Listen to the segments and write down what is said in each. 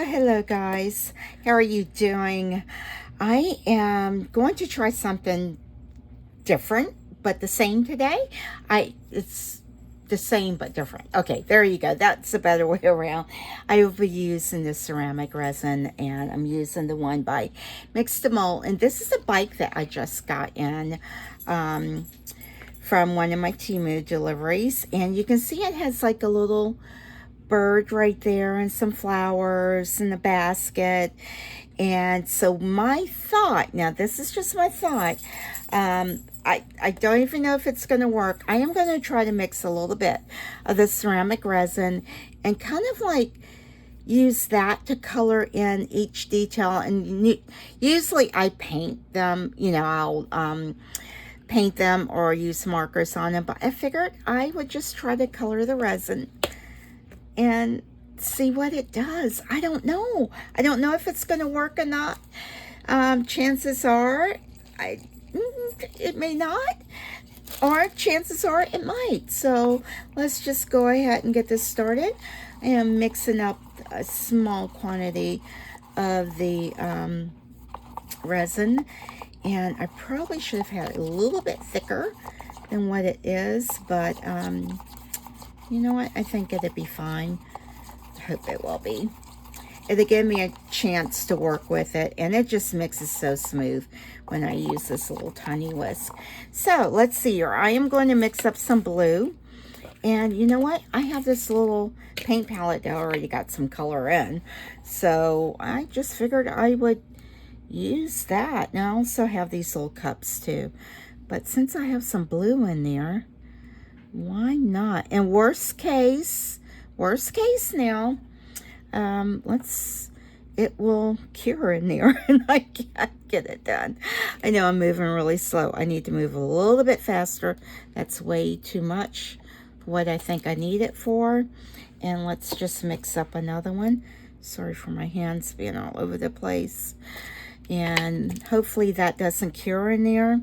Hello guys. How are you doing? I am going to try something different but the same today. It's the same but different. Okay, there you go. That's a better way around. I will be using the ceramic resin, and I'm using the one by Mix the Mold. And this is a bike that I just got in from one of my Temu deliveries. And you can see it has like a little bird right there and some flowers in the basket. And so my thought, now this is just my thought, I don't even know if it's going to work. I am going to try to mix a little bit of the ceramic resin and kind of like use that to color in each detail. And usually I paint them, I'll paint them or use markers on them, but I figured I would just try to color the resin and see what it does. I don't know. I don't know if it's going to work or not. Chances are it may not, or chances are it might. So let's just go ahead and get this started. I am mixing up a small quantity of the resin, and I probably should have had it a little bit thicker than what it is, but you know what? I think it'll be fine. I hope it will be. It'll give me a chance to work with it, and it just mixes so smooth when I use this little tiny whisk. So let's see here. I am going to mix up some blue, and you know what? I have this little paint palette that already got some color in, so I just figured I would use that. And I also have these little cups too, but since I have some blue in there, why not? And worst case now, it will cure in there and I can't get it done. I know I'm moving really slow. I need to move a little bit faster. That's way too much for what I think I need it for. And let's just mix up another one. Sorry for my hands being all over the place. And hopefully that doesn't cure in there.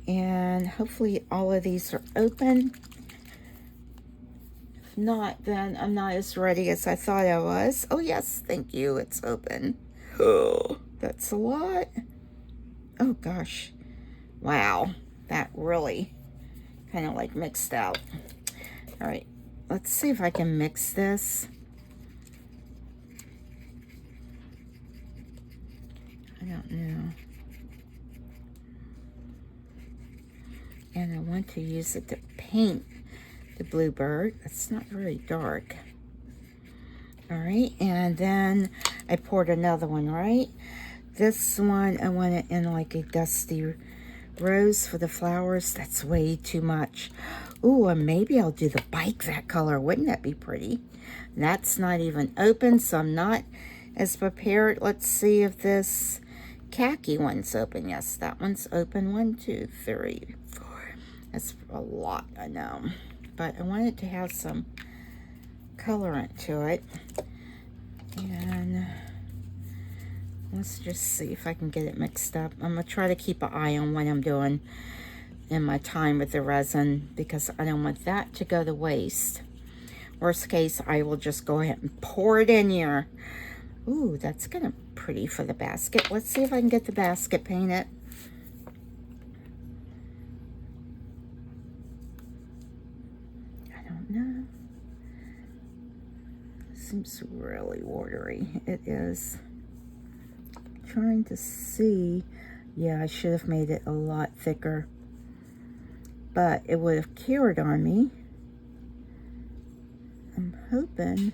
And hopefully all of these are open. Not, then I'm not as ready as I thought I was. Oh yes, thank you, it's open. Oh, that's a lot. Oh gosh, wow, that really kind of like mixed out. All right, let's see if I can mix this. I don't know. And I want to use it to paint the bluebird. It's not very dark. All right, and then I poured another one, right? This one, I want it in like a dusty rose for the flowers. That's way too much. Ooh, and maybe I'll do the bike that color. Wouldn't that be pretty? That's not even open, so I'm not as prepared. Let's see if this khaki one's open. Yes, that one's open. 1, 2, 3, 4. That's a lot, I know. But I wanted to have some colorant to it. And let's just see if I can get it mixed up. I'm going to try to keep an eye on what I'm doing in my time with the resin, because I don't want that to go to waste. Worst case, I will just go ahead and pour it in here. Ooh, that's kind of pretty for the basket. Let's see if I can get the basket painted. No, seems really watery. It is. Trying to see. Yeah, I should have made it a lot thicker, but it would have cured on me. I'm hoping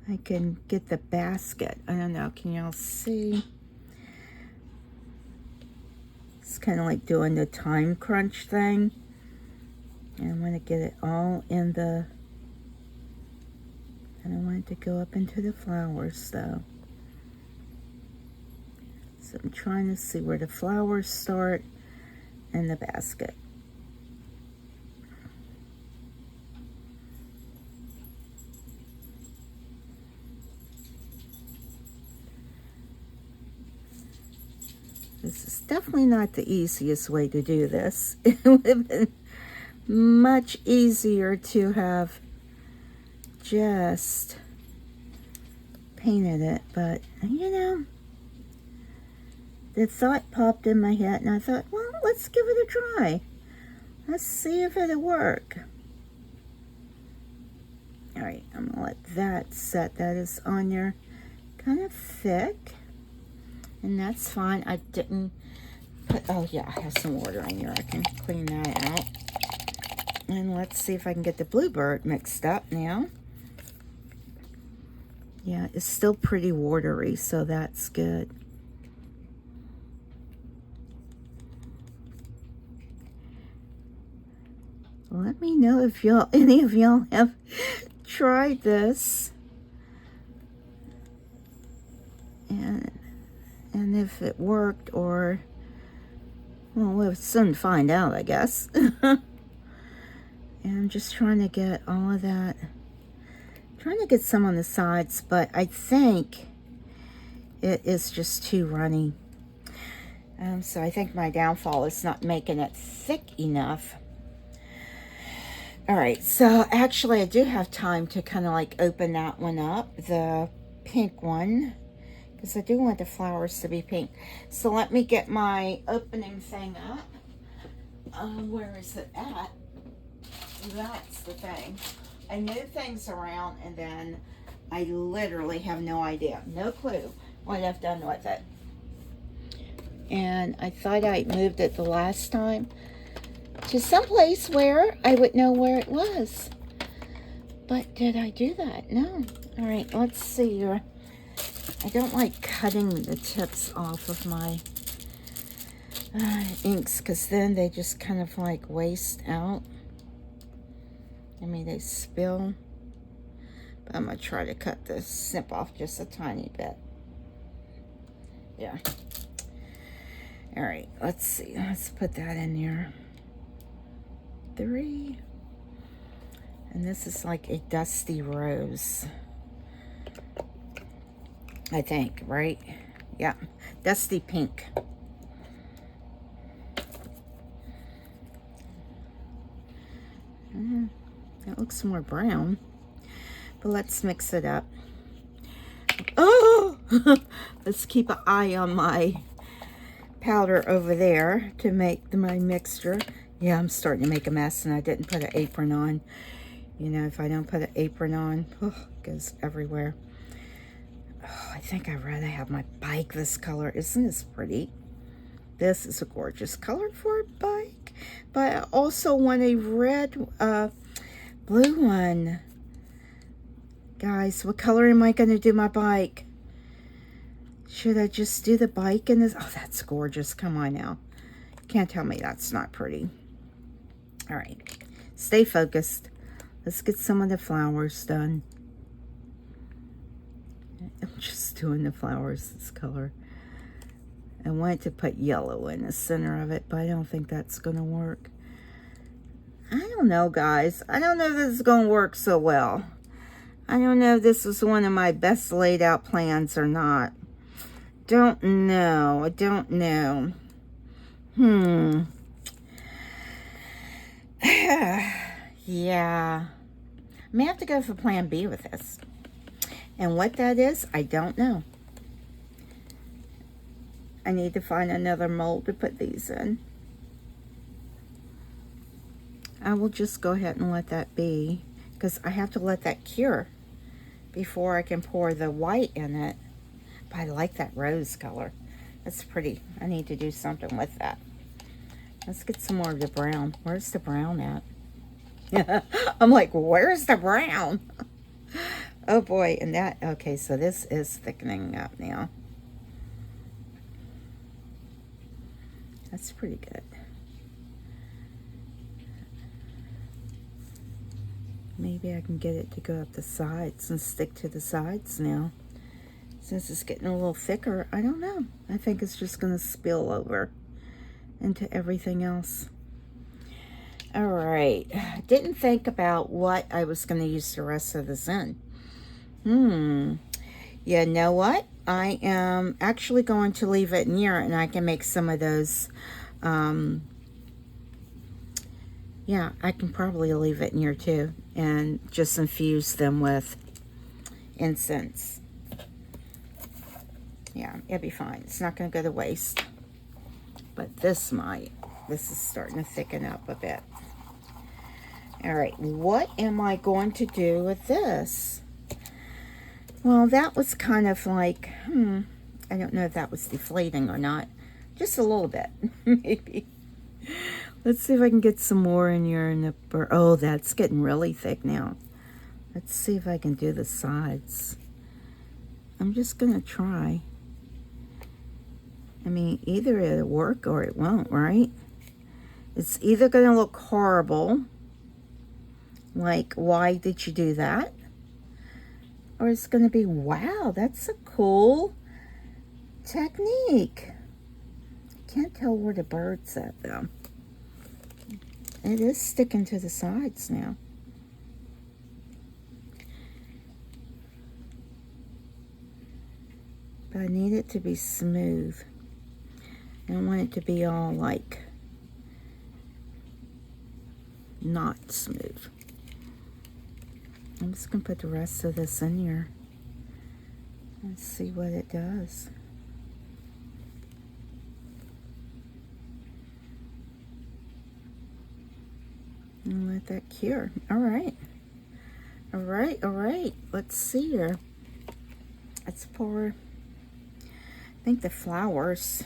I can get the basket. I don't know, can y'all see? It's kind of like doing the time crunch thing. And I'm going to get it all in the... And I want it to go up into the flowers though. So I'm trying to see where the flowers start and the basket. This is definitely not the easiest way to do this. It would have been much easier to have just painted it, but you know, the thought popped in my head and I thought, well, let's give it a try. Let's see if it'll work. All right, I'm gonna let that set. That is on there kind of thick, and that's fine. I didn't put, oh yeah, I have some water in here. I can clean that out. And let's see if I can get the bluebird mixed up now. Yeah, it's still pretty watery, so that's good. Let me know if y'all, any of y'all have tried this. And if it worked, or, well, we'll soon find out, I guess. And I'm just trying to get all of that, trying to get some on the sides, but I think it is just too runny. So I think my downfall is not making it thick enough. All right, so actually I do have time to kind of like open that one up, the pink one, because I do want the flowers to be pink. So let me get my opening thing up. Where is it at? That's the thing. I move things around and then I literally have no idea, no clue what I've done with it. And I thought I moved it the last time to someplace where I would know where it was. But did I do that? No. All right, let's see here. I don't like cutting the tips off of my inks, because then they just kind of like waste out. I mean, they spill. But I'm going to try to cut the snip off just a tiny bit. Yeah. All right, let's see. Let's put that in there. 3. And this is like a dusty rose, I think, right? Yeah, dusty pink. That looks more brown, but let's mix it up. Oh, let's keep an eye on my powder over there to make my mixture. Yeah, I'm starting to make a mess, and I didn't put an apron on. You know, if I don't put an apron on, it goes everywhere. Oh, I think I'd rather have my bike this color. Isn't this pretty? This is a gorgeous color for a bike. But I also want a red, blue one. Guys, what color am I going to do my bike? Should I just do the bike in this? Oh, that's gorgeous. Come on now. Can't tell me that's not pretty. All right, stay focused. Let's get some of the flowers done. I'm just doing the flowers this color. I wanted to put yellow in the center of it, but I don't think that's gonna work. I don't know, guys. I don't know if this is gonna work so well. I don't know if this was one of my best laid out plans or not. Don't know. I don't know. Yeah. I may have to go for plan B with this. And what that is, I don't know. I need to find another mold to put these in. I will just go ahead and let that be, because I have to let that cure before I can pour the white in it. But I like that rose color. That's pretty. I need to do something with that. Let's get some more of the brown. Where's the brown at? I'm like, where's the brown? Oh boy, and that, okay, so this is thickening up now. That's pretty good. Maybe I can get it to go up the sides and stick to the sides now. Since it's getting a little thicker, I don't know. I think it's just gonna spill over into everything else. All right, didn't think about what I was going to use the rest of this in. You know what? I am actually going to leave it in here, and I can make some of those Yeah, I can probably leave it in here too and just infuse them with incense. Yeah, it'll be fine. It's not going to go to waste. But this might. This is starting to thicken up a bit. All right, what am I going to do with this? Well, that was kind of like, I don't know if that was deflating or not. Just a little bit, maybe. Let's see if I can get some more in here. Oh, that's getting really thick now. Let's see if I can do the sides. I'm just going to try. I mean, either it'll work or it won't, right? It's either going to look horrible, like, why did you do that? Or it's going to be, wow, that's a cool technique. Can't tell where the bird's at, though. It is sticking to the sides now. But I need it to be smooth. I don't want it to be all, like, not smooth. I'm just going to put the rest of this in here. Let's see what it does. And let that cure. All right. All right, all right. Let's see here. Let's pour, I think, the flowers.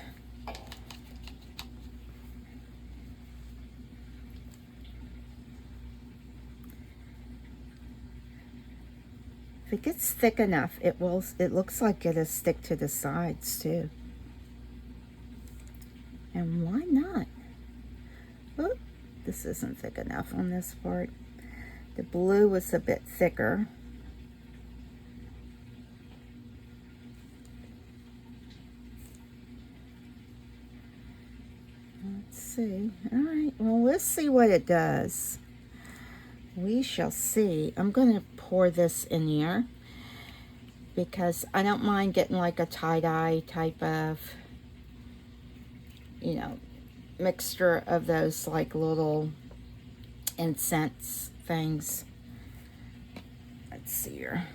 If it gets thick enough, it will. It looks like it'll stick to the sides too. And why not? Oh, this isn't thick enough on this part. The blue was a bit thicker. Let's see. All right, well, let's see what it does. We shall see. I'm going to pour this in here because I don't mind getting like a tie-dye type of, you know, mixture of those like little incense things. Let's see here.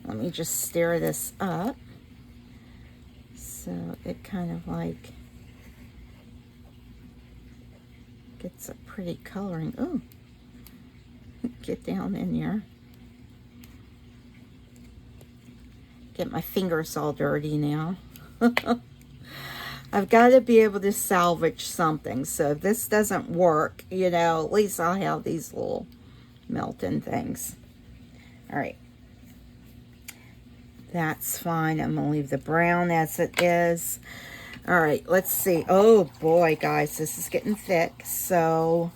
Let me just stir this up so it kind of like gets a pretty coloring. Oh, get down in here. Get my fingers all dirty now. I've got to be able to salvage something. So if this doesn't work, you know, at least I'll have these little melting things. All right. That's fine. I'm going to leave the brown as it is. All right, let's see. Oh boy, guys, this is getting thick. So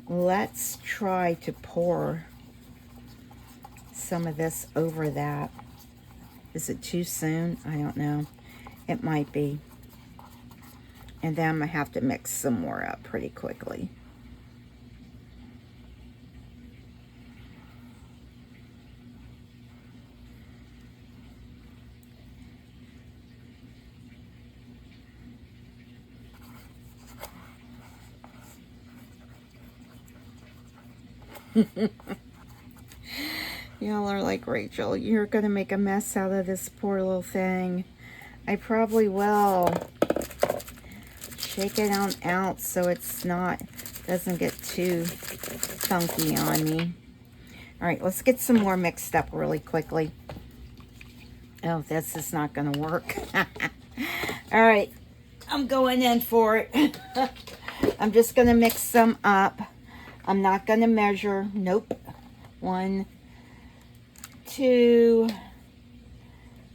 let's try to pour some of this over that. Is it too soon? I don't know. It might be. And then I'm going to have to mix some more up pretty quickly. Y'all are like, Rachel, you're going to make a mess out of this poor little thing. I probably will. Shake it on out so it's not, doesn't get too funky on me. All right, let's get some more mixed up really quickly. Oh, this is not going to work. All right, I'm going in for it. I'm just going to mix some up. I'm not going to measure. Nope. 1, 2,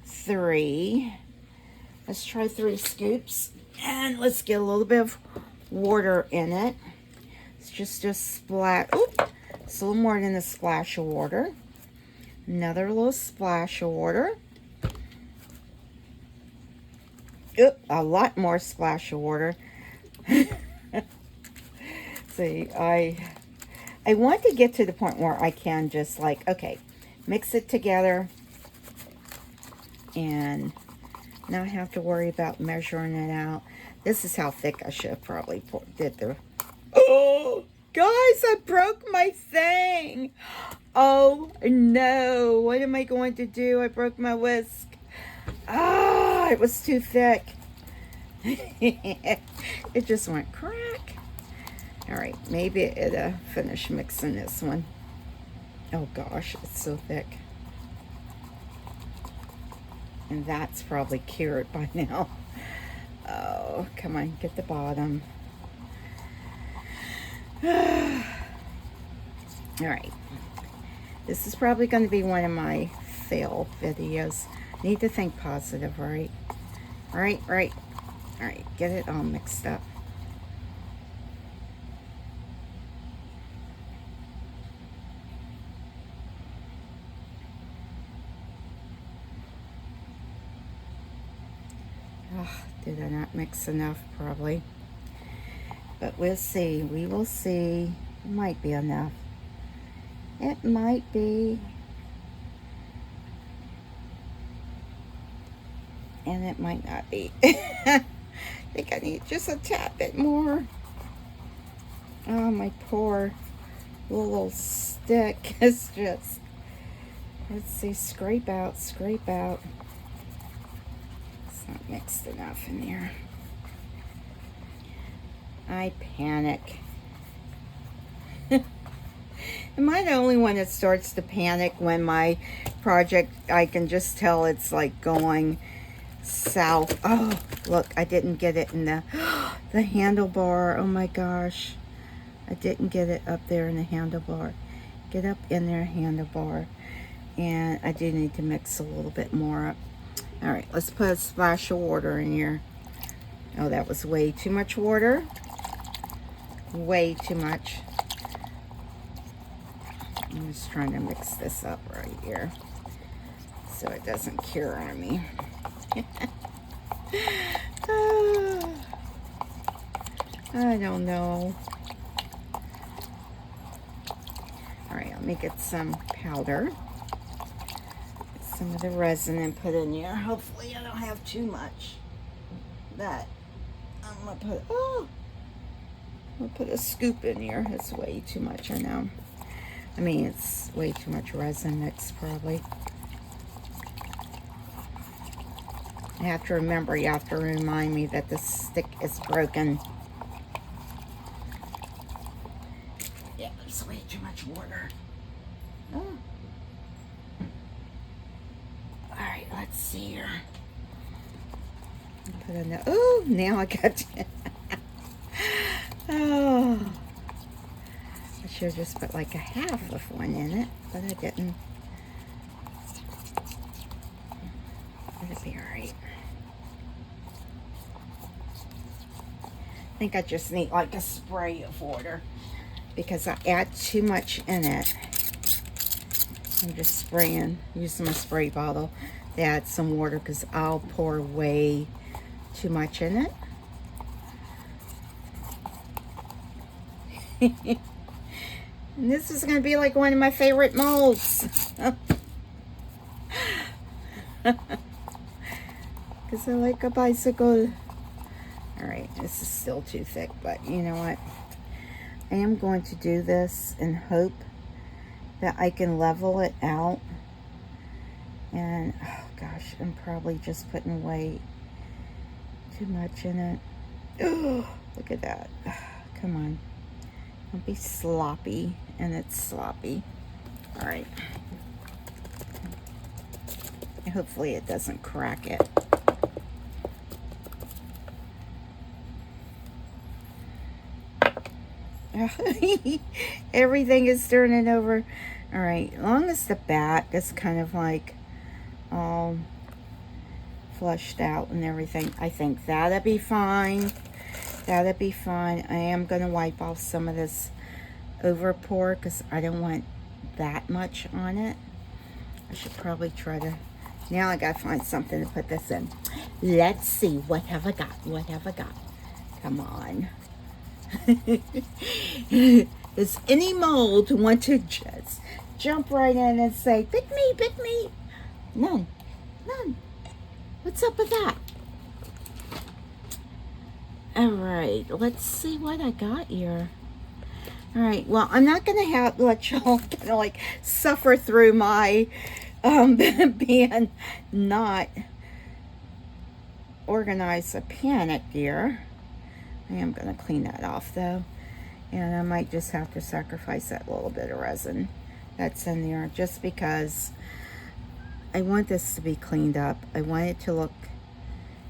3. Let's try 3 scoops. And let's get a little bit of water in it. It's just a splash. Oop, it's a little more than a splash of water. Another little splash of water. Oop, a lot more splash of water. See, I want to get to the point where I can just like, okay, mix it together and not have to worry about measuring it out. This is how thick I should have probably did the, Oh, guys, I broke my thing. Oh, no. What am I going to do? I broke my whisk. Ah, it was too thick. It just went crack. All right, maybe it'll finish mixing this one. Oh, gosh, it's so thick. And that's probably cured by now. Oh, come on, get the bottom. All right. This is probably going to be one of my fail videos. Need to think positive, right? Right. All right, get it all mixed up. Oh, did I not mix enough? Probably. But we'll see. We will see. It might be enough. It might be. And it might not be. I think I need just a tad bit more. Oh, my poor little stick is just, let's see, scrape out. It's not mixed enough in there. I panic. Am I the only one that starts to panic when my project, I can just tell it's like going south? Oh, look, I didn't get it in the handlebar. Oh my gosh. I didn't get it up there in the handlebar. Get up in there, handlebar. And I do need to mix a little bit more up. All right, let's put a splash of water in here. Oh, that was way too much water. Way too much. I'm just trying to mix this up right here so it doesn't cure on me. I don't know. All right, let me get some powder. Get some of the resin and put in here. Hopefully I don't have too much. That I'm gonna put a scoop in here. That's way too much, I know. I mean, it's way too much resin mix, probably. I have to remember, you have to remind me that the stick is broken. Yeah, there's way too much water. Oh. Alright, let's see here. Put in the, oh, now I got oh. I should have just put like a half of one in it, but I didn't. It'll be alright. I think I just need like a spray of water because I add too much in it. I'm just spraying, using my spray bottle to add some water because I'll pour way too much in it. And this is going to be like one of my favorite molds. Because I like a bicycle. Alright, this is still too thick, but you know what? I am going to do this and hope that I can level it out. And, oh gosh, I'm probably just putting way too much in it. Oh, look at that. Come on. Don't be sloppy, and it's sloppy. All right. And hopefully it doesn't crack it. Everything is turning over. All right, as long as the back is kind of like all flushed out and everything, I think that'll be fine. That'll be fine. I am going to wipe off some of this over pour because I don't want that much on it. I should probably try to, now I got to find something to put this in. Let's see, what have I got? What have I got? Come on. Does any mold want to just jump right in and say, pick me, pick me? None. None. What's up with that? All right, let's see what I got here. All right, well, I'm not going to let y'all kind of like suffer through my being not organized a panic here. I am going to clean that off though. And I might just have to sacrifice that little bit of resin that's in there just because I want this to be cleaned up. I want it to look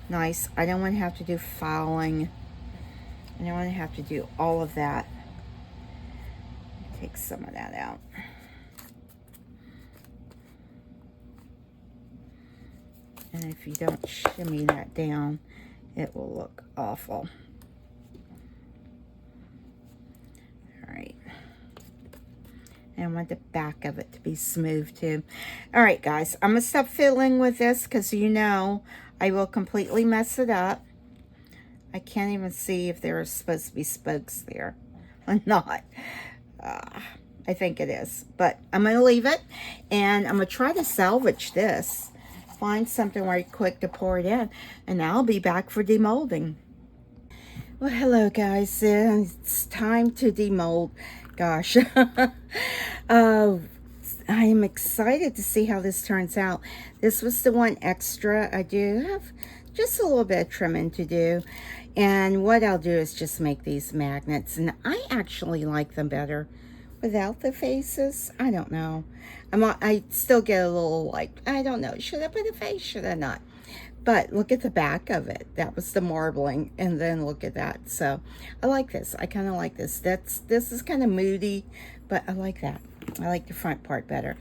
nice. I don't want to have to do filing. I don't want to have to do all of that. Take some of that out. And if you don't shimmy that down, it will look awful. All right. And I want the back of it to be smooth too. All right, guys, I'm gonna stop fiddling with this because you know I will completely mess it up. I can't even see if there are supposed to be spokes there or not. I think it is, but I'm gonna leave it and I'm gonna try to salvage this. Find something right quick to pour it in, and I'll be back for demolding. Well, hello guys, it's time to demold. Gosh, I am excited to see how this turns out. This was the one extra. I do have just a little bit of trimming to do, and what I'll do is just make these magnets, and I actually like them better without the faces. I don't know. I still get a little like, I don't know, should I put a face, should I not? But look at the back of it. That was the marbling, and then look at that. So I like this. I kind of like this. This is kind of moody, but I like that. I like the front part better.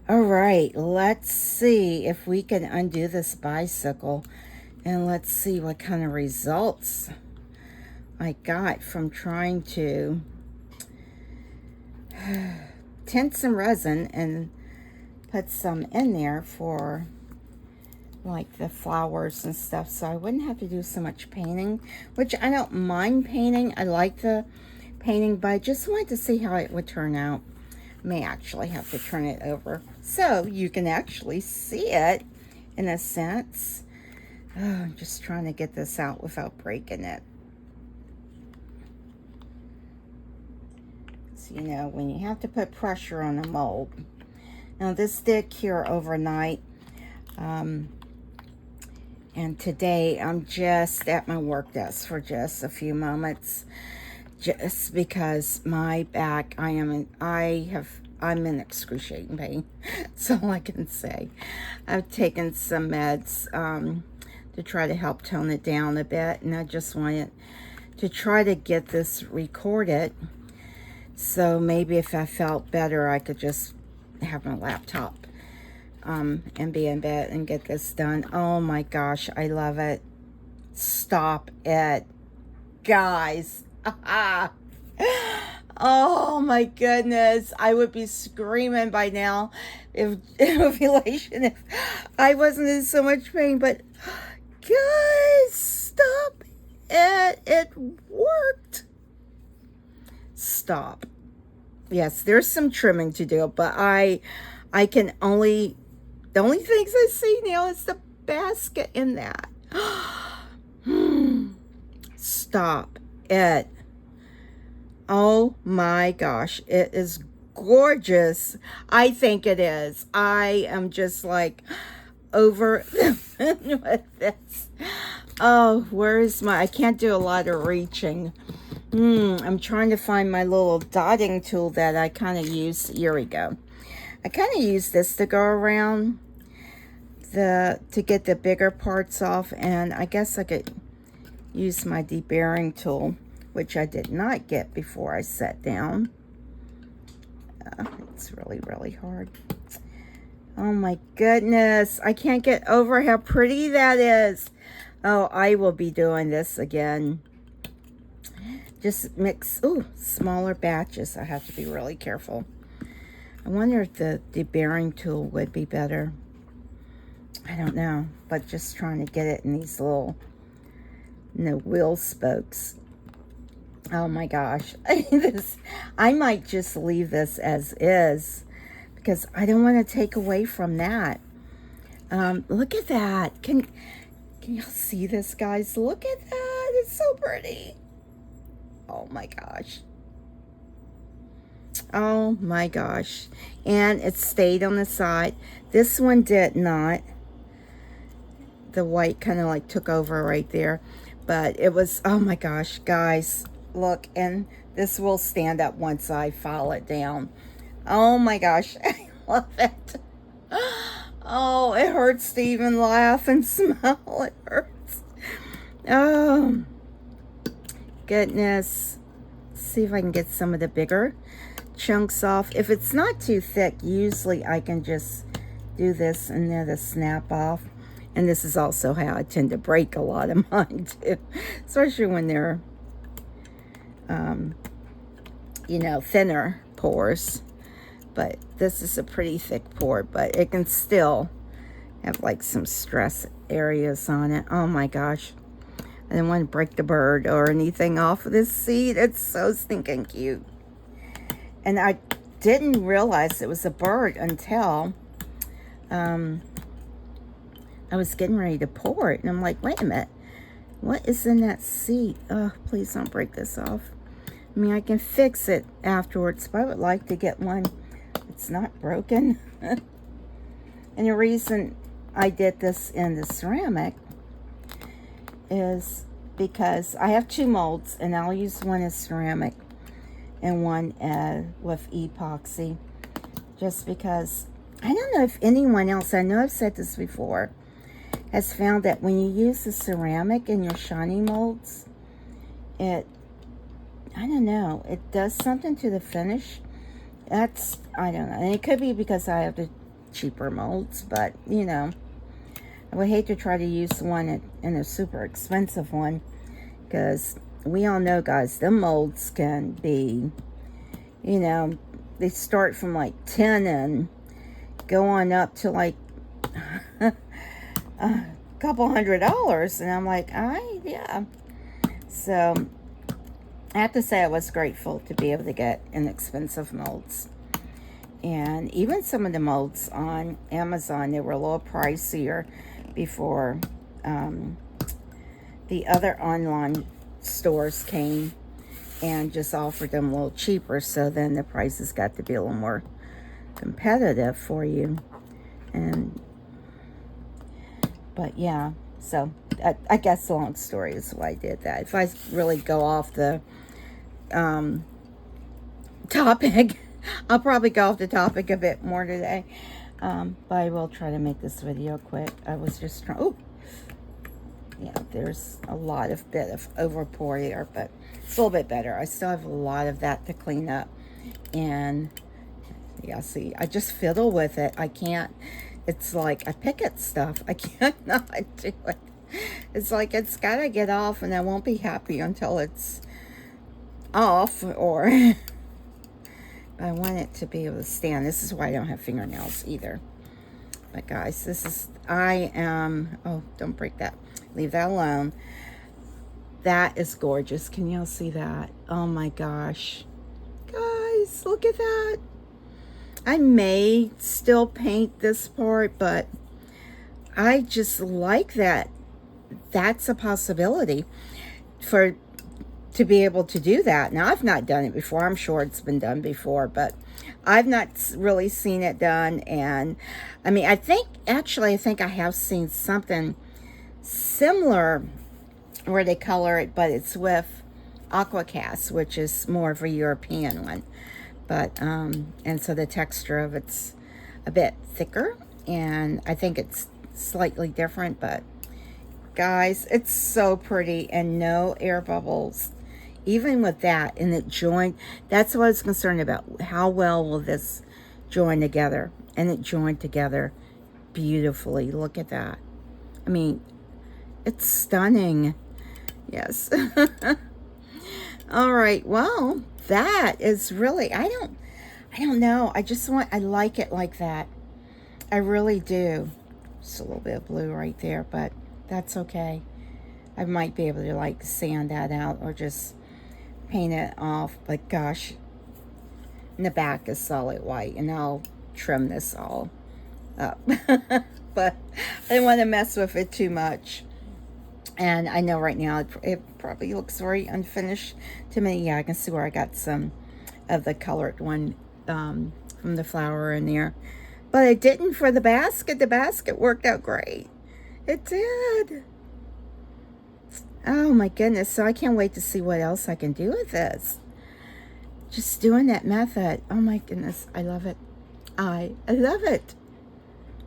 All right, let's see if we can undo this bicycle, and let's see what kind of results I got from trying to tint some resin and put some in there for like the flowers and stuff, so I wouldn't have to do so much painting, which I don't mind painting. I like the painting, but I just wanted to see how it would turn out. I may actually have to turn it over so you can actually see it in a sense. Oh, I'm just trying to get this out without breaking it. So, you know, when you have to put pressure on a mold. Now, this did cure overnight. And today I'm just at my work desk for just a few moments, just because my back, I'm in excruciating pain. That's all I can say. I've taken some meds to try to help tone it down a bit, and I just wanted to try to get this recorded. So maybe if I felt better, I could just have my laptop and be in bed and get this done. Oh my gosh, I love it. Stop it, guys. Oh my goodness, I would be screaming by now if I wasn't in so much pain. But guys, stop it. It worked. Stop. Yes, there's some trimming to do, but I can only, the only things I see now is the basket in that. Stop it. Oh my gosh, it is gorgeous. I think it is. I am just like over with this. Oh, where's my, I can't do a lot of reaching. I'm trying to find my little dotting tool that I kind of use. Here we go. I kind of use this to go around to get the bigger parts off, and I guess I could use my deburring tool, which I did not get before I sat down. It's really, really hard. Oh my goodness, I can't get over how pretty that is. Oh, I will be doing this again. Just mix, smaller batches. I have to be really careful. I wonder if the deburring tool would be better. I don't know, but just trying to get it in these little, wheel spokes. Oh my gosh. I might just leave this as is because I don't want to take away from that. Look at that. Can y'all see this, guys? Look at that. It's so pretty. Oh my gosh. Oh my gosh. And it stayed on the side. This one did not. The white kind of like took over right there. But it was, oh my gosh, guys, look, and this will stand up once I file it down. Oh my gosh, I love it. Oh, it hurts to even laugh and smile. It hurts. Oh, goodness. Let's see if I can get some of the bigger chunks off. If it's not too thick, usually I can just do this and then the snap off. And this is also how I tend to break a lot of mine too, especially when they're, you know, thinner pores. But this is a pretty thick pour, but it can still have like some stress areas on it. Oh my gosh. I didn't want to break the bird or anything off of this seed. It's so stinking cute. And I didn't realize it was a bird until I was getting ready to pour it. And I'm like, wait a minute. What is in that seed? Oh, please don't break this off. I mean, I can fix it afterwards, but I would like to get one that's not broken. And the reason I did this in the ceramic is because I have 2 molds, and I'll use one as ceramic and one with epoxy, just because I don't know if anyone else, I know I've said this before, has found that when you use the ceramic in your shiny molds, I don't know, it does something to the finish. That's, I don't know, and it could be because I have the cheaper molds, but you know, I would hate to try to use one in a super expensive one, because we all know, guys, them molds can be, you know, they start from like 10 and go on up to like a couple $100, and I'm like, yeah. So I have to say I was grateful to be able to get inexpensive molds. And even some of the molds on Amazon, they were a little pricier before the other online stores came and just offered them a little cheaper. So then the prices got to be a little more competitive for you. But yeah, so I guess the long story is why I did that. If I really go off the topic, I'll probably go off the topic a bit more today. But I will try to make this video quick. I was just trying, oh, yeah, there's a lot of bit of overpour here, but it's a little bit better. I still have a lot of that to clean up. And yeah, see, I just fiddle with it. I can't, it's like I pick at stuff. I cannot do it. It's like it's got to get off, and I won't be happy until it's off, or I want it to be able to stand. This is why I don't have fingernails either. But guys, this is, I am, oh, don't break that. Leave that alone. That is gorgeous. Can y'all see that? Oh my gosh. Guys, look at that. I may still paint this part, but I just like that. That's a possibility to be able to do that. Now, I've not done it before. I'm sure it's been done before, but I've not really seen it done. And I mean, I think I have seen something similar where they color it, but it's with aquacast, which is more of a European one. But and so the texture of it's a bit thicker, and I think it's slightly different. But guys, it's so pretty, and no air bubbles even with that. And it joined, that's what I was concerned about. How well will this join together? And it joined together beautifully. Look at that. I mean, it's stunning. Yes. All right, well, that is really, I don't know, I like it like that. I really do. Just a little bit of blue right there, but that's okay. I might be able to like sand that out or just paint it off, but gosh, and the back is solid white, and I'll trim this all up. But I didn't want to mess with it too much. And I know right now it probably looks very unfinished to me. Yeah, I can see where I got some of the colored one from the flower in there. But it didn't for the basket. The basket worked out great. It did. Oh my goodness. So I can't wait to see what else I can do with this. Just doing that method. Oh my goodness. I love it. I love it.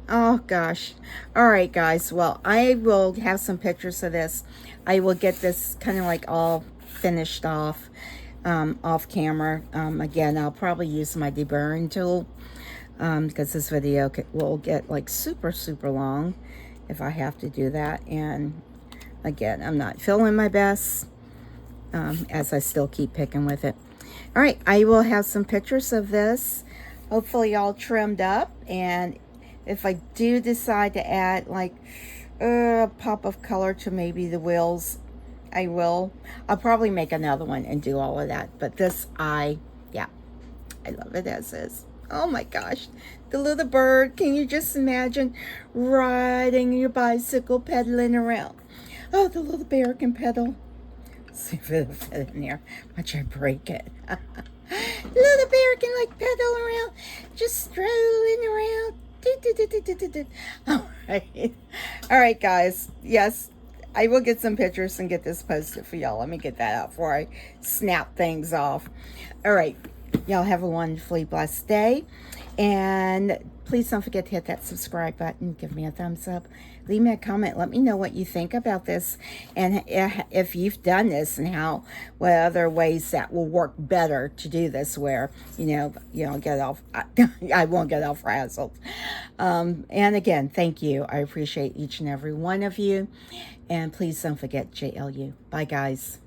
Oh gosh. All right, guys. Well, I will have some pictures of this. I will get this kind of like all finished off camera. Again, I'll probably use my deburring tool because this video will get like super long if I have to do that. And again, I'm not feeling my best as I still keep picking with it. All right, I will have some pictures of this, hopefully all trimmed up. And if I do decide to add like a pop of color to maybe the wheels, I will. I'll probably make another one and do all of that. But this, yeah, I love it as is. Oh my gosh, the little bird. Can you just imagine riding your bicycle, pedaling around? Oh, the little bear can pedal. See if it'll fit in there. Watch I break it. Little bear can like pedal around, just strolling around. All right. All right, guys. Yes, I will get some pictures and get this posted for y'all. Let me get that out before I snap things off. All right. Y'all have a wonderfully blessed day. And please don't forget to hit that subscribe button. Give me a thumbs up. Leave me a comment. Let me know what you think about this. And if you've done this and what other ways that will work better to do this where, you know, get off, I won't get off frazzled. And again, thank you. I appreciate each and every one of you. And please don't forget JLU. Bye, guys.